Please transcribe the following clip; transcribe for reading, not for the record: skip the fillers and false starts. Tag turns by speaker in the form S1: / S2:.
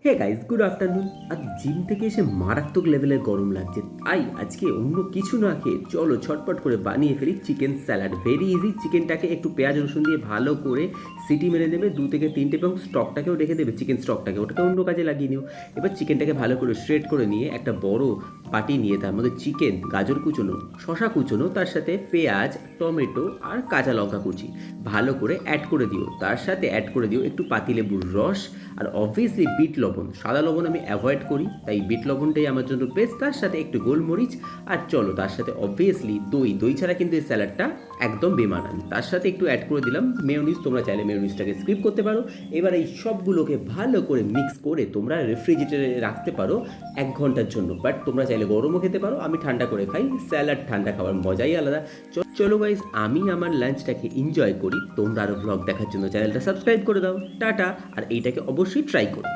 S1: হে guys, good afternoon. আর gym থেকে এসে মারাত্মক লেভেলের গরম লাগছে, তাই আজকে অন্য কিছু না খেয়ে চলো ঝটপট করে বানিয়ে ফেলি চিকেন স্যালাড। Very easy. চিকেনটাকে একটু পেঁয়াজ রসুন দিয়ে ভালো করে সিটি মেরে দেবে 2 থেকে 3টে, এবং স্টকটাকেও রেখে দেবে, চিকেন স্টকটাকে ওটাকে অন্য কাজে লাগিয়ে নিও। এবার চিকেনটাকে ভালো করে শ্রেড করে নিয়ে একটা বড় বাটি নিয়ে তার মধ্যে চিকেন, গাজর কুচোনো, শশা কুচোনো, তার সাথে পেঁয়াজ, টমেটো আর কাঁচা লঙ্কা কুচি ভালো করে অ্যাড করে দিও। তার সাথে অ্যাড করে দিও একটু পাতিলেবুর রস, আর অবভিয়াসলি বিট লবণ। সাদা লবণ আমি অ্যাভয়েড করি, তাই বিট লবণটাই আমার জন্য বেস্ট। তার সাথে একটু গোলমরিচ, আর চলো তার সাথে অবভিয়াসলি দই। দই ছাড়া কিন্তু এই স্যালাডটা একদম বেমানান। তার সাথে একটু অ্যাড করে দিলাম মেয়োনিজ, তোমরা চাইলে মেয়োনিজটাকে স্কিপ করতে পারো। এবার এই সবগুলোকে ভালো করে মিক্স করে তোমরা রেফ্রিজারেটরে রাখতে পারো 1 ঘন্টার জন্য, বাট তোমরা চাইলে গরমও খেতে পারো। আমি ঠান্ডা করে খাই, স্যালাড ঠান্ডা খাওয়ার মজাই আলাদা। চলো গাইজ, আমি আমার লাঞ্চটাকে এনজয় করি। তোমরা আরও ব্লগ দেখার জন্য চ্যানেলটা সাবস্ক্রাইব করে দাও। টাটা। আর এইটাকে অবশ্যই ট্রাই করো।